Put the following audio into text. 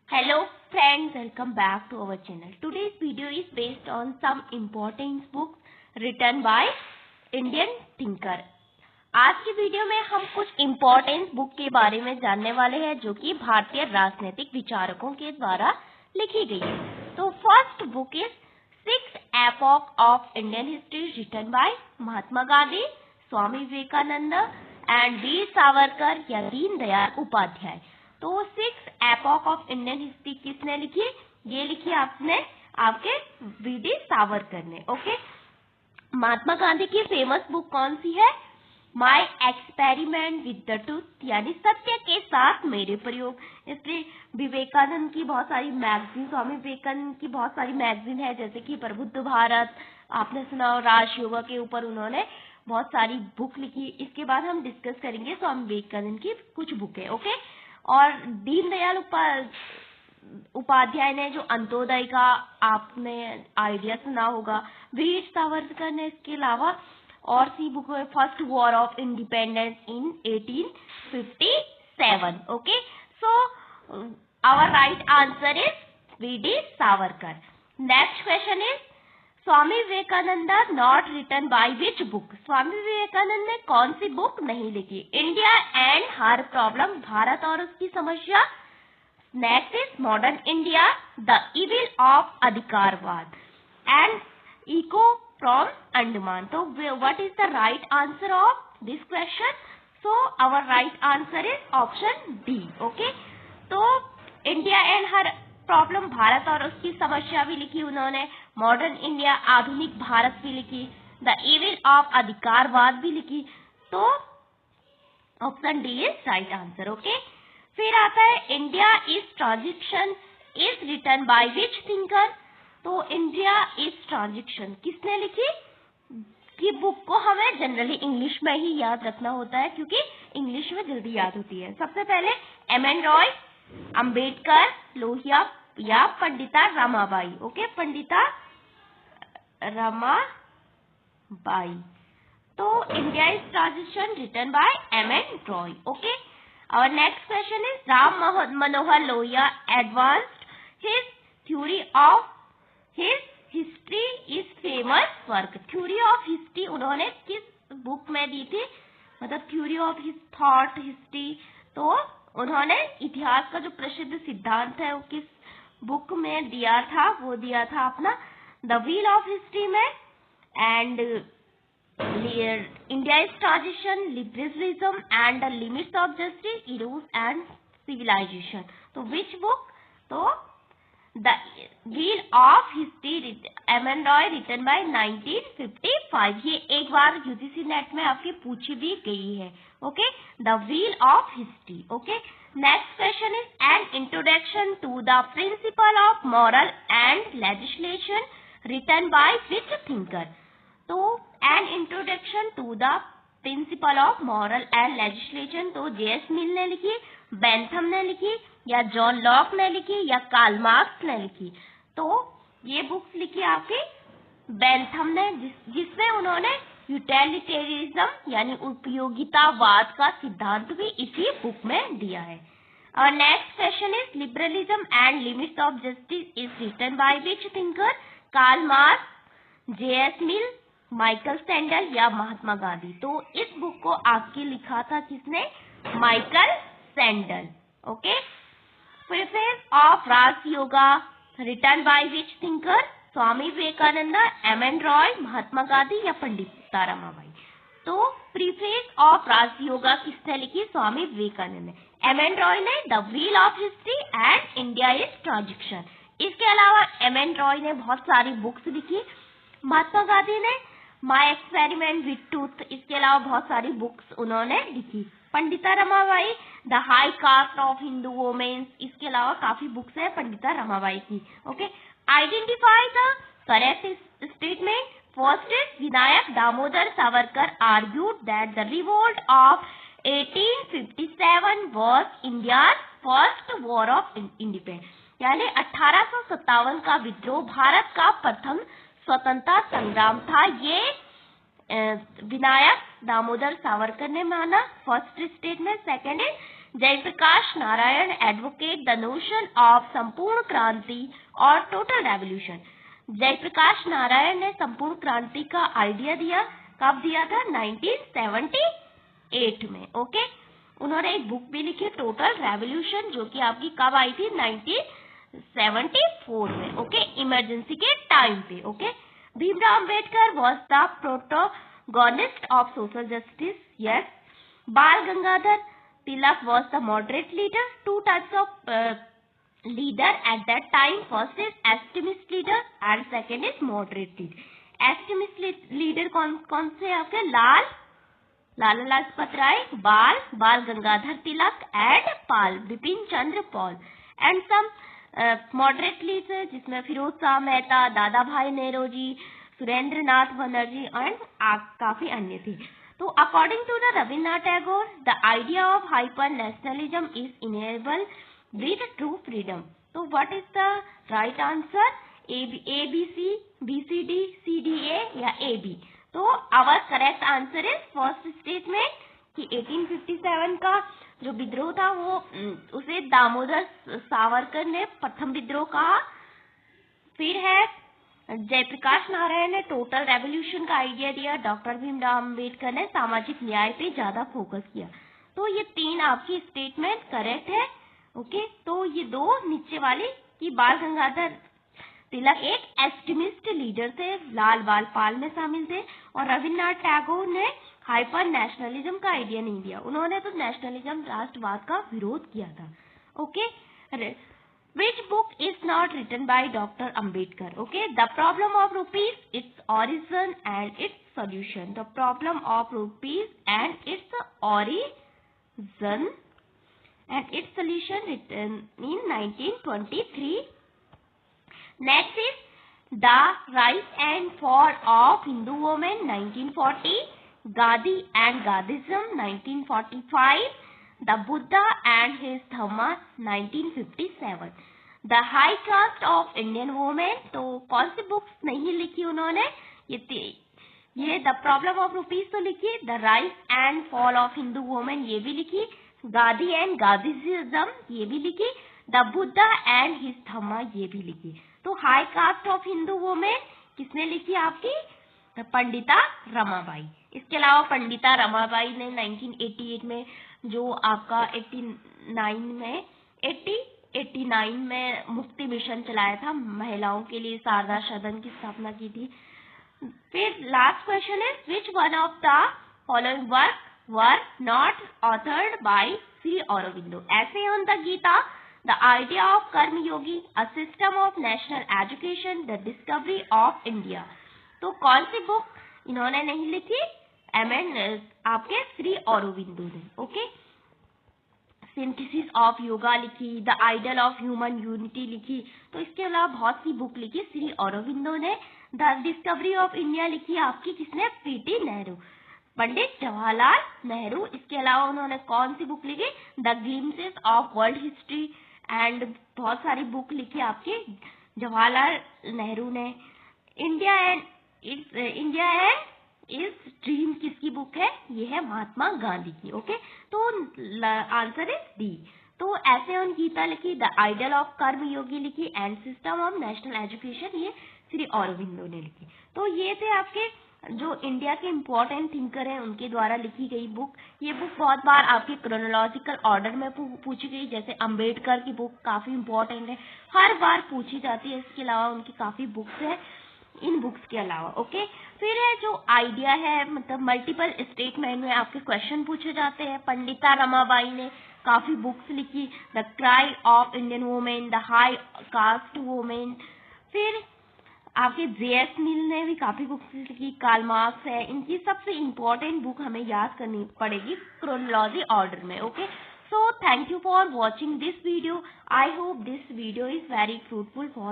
Hello friends, welcome back to our channel. Today's video is based on some important books written by Indian thinker. आज की video में हम कुछ important book के बारे में जानने वाले हैं जो कि भारतीय राजनीतिक विचारकों के द्वारा लिखी गई है। तो first book is six epoch of Indian history written by Mahatma Gandhi, Swami Vivekananda and Veer Savarkar या दीनदयाल उपाध्याय। तो six epoch of Indian history किसने लिखी? ये लिखी आपने आपके वी.डी. सावरकर ने। ओके, महात्मा गांधी की फेमस बुक कौन सी है? My experiment with the truth, यानी सत्य के साथ मेरे प्रयोग। इसलिए विवेकानंद की बहुत सारी मैगजीन, स्वामी विवेकानंद की बहुत सारी मैगजीन है, जैसे कि प्रबुद्ध भारत, आपने सुना हो, राजयोग के ऊपर उन्होंने बहुत सारी बुक लिखी। इसके बाद हम डिस्कस करेंगे स्वामी विवेकानंद की कुछ बुकें। ओके, और दीनदयाल उपाध्याय ने जो अंत्योदय का आपने आइडिया सुना होगा, वीर सावरकर ने इसके अलावा और सी बुक है first war of independence in 1857। Okay, so our right answer is V D. Savarkar. Next question is Swami Vivekananda not written by which book? स्वामी विवेकानंद ने कौन सी बुक नहीं लिखी? India and her problem, Bharat और उसकी समस्या। Next is modern India, the evil of अधिकारवाद एंड इको फ्रॉम अंडमान। तो what is the right answer of this question? So our right answer is option D. Okay, तो India and her problem, Bharat और उसकी समस्या भी लिखी उन्होंने, मॉडर्न इंडिया, आधुनिक भारत भी लिखी, द इविल ऑफ अधिकारवाद भी लिखी। तो option D is right answer. Okay, फिर आता है India is transition is written by which thinker? तो इंडिया इज ट्रांजिशन किसने लिखी? की बुक को हमें जनरली इंग्लिश में ही याद रखना होता है क्योंकि इंग्लिश में जल्दी याद होती है। सबसे पहले एम.एन. रॉय, अंबेडकर, लोहिया या पंडिता रमाबाई। ओके, पंडिता रमाबाई। तो India is transition written by M N. Roy. Okay, our next question is Ram Manohar Lohia advanced his theory of his history is famous work। theory of history उन्होंने किस बुक में दी थी? मतलब theory of his thought history, तो उन्होंने इतिहास का जो प्रसिद्ध सिद्धांत है वो किस बुक में दिया था? वो दिया था अपना द व्हील ऑफ हिस्ट्री में। And India is transition, liberalism and the limits of justice, Eros and civilisation. तो विच बुक? तो the wheel of history, M N. Roy, written by 1955। ये एक बार यूजीसी नेट में आपकी पूछी भी गई है। Okay, the wheel of history. Okay, next question is an introduction to the principle of moral and legislation written by which thinker? तो an introduction to the principle of moral and legislation तो J S. Mill ने लिखी, Bentham ने लिखी, या John Locke ने लिखी, या कार्ल मार्क्स ने लिखी? तो ये बुक्स लिखी आपकी बेंथम ने, जिसमें उन्होंने यूटिलिटेरिज्म यानी उपयोगितावाद का सिद्धांत भी इसी बुक में दिया है। और next question is liberalism and limits of justice is written by which thinker? Karl Marx, J S. Mill, Michael Sandel या महात्मा गांधी? तो इस बुक को आपके लिखा था किसने? Michael Sandel. Okay, preface of Rajyoga written by which thinker? Swami Vivekananda, M N. Roy, Mahatma Gandhi या पंडिता रमाबाई? तो प्रीफेस ऑफ राजयोगा किसने लिखी? स्वामी विवेकानंद ने। एम.एन. रॉय ने the wheel of history and India is transition. इसके अलावा एम.एन. रॉय ने बहुत सारी बुक्स लिखी। महात्मा गांधी ने माई एक्सपेरिमेंट विद ट्रूथ, इसके अलावा बहुत सारी बुक्स उन्होंने लिखी। Pandita Ramabai the high cast of Hindu women's, इसके अलावा काफी बुक्स है पंडिता रमाबाई की। Okay, identify the correct statement. First is Vinayak Damodar Savarkar argued that the revolt of 1857 was India's first war of independence, यानी 1857 का विद्रोह भारत का प्रथम स्वतंत्रता संग्राम था। ये विनायक दामोदर सावरकर ने माना, first statement. Second is Jayaprakash Narayan advocate the notion of Sampoorna Kranti और टोटल रेवोल्यूशन। जयप्रकाश नारायण ने संपूर्ण क्रांति का आइडिया दिया, कब दिया था? 1978 में। ओके, उन्होंने एक बुक भी लिखी टोटल रेवोल्यूशन, जो कि आपकी कब आई थी? 1974 में। ओके, इमरजेंसी के टाइम पे। Okay, Bhimrao Ambedkar was the protagonist of social justice. Yes, बाल Gangadhar Tilak was the moderate leader. Two types of leader at that time. First is extremist leader and second is moderate leader. Extremist leader कौन से आपके? लाला लाजपत राय, बाल Gangadhar Tilak and Pal Bipin Chandra Paul, and some moderate leader जिसमें फिरोज शाह मेहता, दादा भाई नेहरूजी, सुरेंद्र नाथ Banerjee and काफी अन्य थे। तो according to the Rabindranath Tagore, the idea of hyper nationalism is enabled with true freedom. So what is the right answer? A, B, C, B, C, D, C, D, A या A, B? तो our correct answer is first statement कि 1857 का जो विद्रोह था वो उसे दामोदर सावरकर ने प्रथम विद्रोह कहा। फिर है जयप्रकाश नारायण ने टोटल रेवोल्यूशन का आइडिया दिया। डॉक्टर भीमराव अंबेडकर ने सामाजिक न्याय पे ज्यादा फोकस किया। तो ये तीन आपकी स्टेटमेंट करेक्ट है। ओके, तो ये दो नीचे वाली कि बाल गंगाधर तिलक एक एक्सट्रीमिस्ट लीडर थे, लाल बाल पाल में शामिल थे, और रविन्द्रनाथ टैगोर ने हाइपर नेशनलिज्म का आइडिया नहीं दिया। उन्होंने तो नेशनलिज्म राष्ट्रवाद का विरोध किया था। Okay, Which book is not written by Dr. Ambedkar? Okay, The Problem of Rupees, its origin and its solution. The Problem of Rupees and its origin and its solution, written in 1923. Next is The Rise and Fall of Hindu Women, 1940. Gandhi and Gandhism, 1945. The Buddha and his Dhamma, 1957. The High Caste of Indian Women, तो कौन सी books नहीं लिखी उन्होंने? ये the problem of rupees तो लिखी, the rise and fall of Hindu women ये भी लिखी, गांधी एंड गांधीज्म ये भी लिखी, द बुद्धा एंड हिज धम्मा ये भी लिखी। तो high cast of Hindu women किसने लिखी आपकी? पंडिता रमाबाई। इसके अलावा पंडिता रमाबाई ने 1988 में जो आपका 89 में मुक्ति मिशन चलाया था, महिलाओं के लिए शारदा सदन की स्थापना की थी। फिर लास्ट क्वेश्चन है, which one of the following work were not authored by Shri Aurobindo? Essay on the Gita, the idea of Karmayogi, a system of national education, the discovery of India. तो कौन सी बुक इन्होंने नहीं लिखी? आपके श्री अरबिंदो ने। ओके, सिंथेसिस ऑफ योगा लिखी, the ideal of human unity लिखी। तो इसके अलावा बहुत सी बुक लिखी श्री अरबिंदो ने। द डिस्कवरी ऑफ इंडिया लिखी आपकी किसने? पीटी नेहरू, पंडित जवाहरलाल नेहरू। इसके अलावा उन्होंने कौन सी बुक लिखी? The glimpses of world history and बहुत सारी बुक लिखी आपकी जवाहरलाल नेहरू ने। इंडिया एंड इस ड्रीम किसकी बुक है? ये है महात्मा गांधी की। ओके, तो आंसर इज डी। तो ऐसे उन गीता लिखी, द आइडल ऑफ कर्मयोगी लिखी and system of national education ये श्री अरबिंदो ने लिखी। तो ये थे आपके जो इंडिया के इम्पोर्टेंट थिंकर हैं उनके द्वारा लिखी गई बुक। ये बुक बहुत बार आपके क्रोनोलॉजिकल ऑर्डर में पूछी गई, जैसे अंबेडकर की बुक काफी इम्पोर्टेंट है, हर बार पूछी जाती है। इसके अलावा उनकी काफी बुक्स है इन बुक्स के अलावा। ओके, फिर है जो आइडिया है, मतलब मल्टीपल स्टेटमेंट में आपके क्वेश्चन पूछे जाते हैं। पंडिता रमाबाई ने काफी बुक्स लिखी, the cry of Indian women, the high cast women. फिर आपके जे.एस. मिल ने भी काफी बुक्स लिखी, कार्ल मार्क्स है। इनकी सबसे इम्पोर्टेंट बुक हमें याद करनी पड़ेगी क्रोनोलॉजी ऑर्डर में। Okay, so thank you for watching this video. I hope this video is very fruitful for you.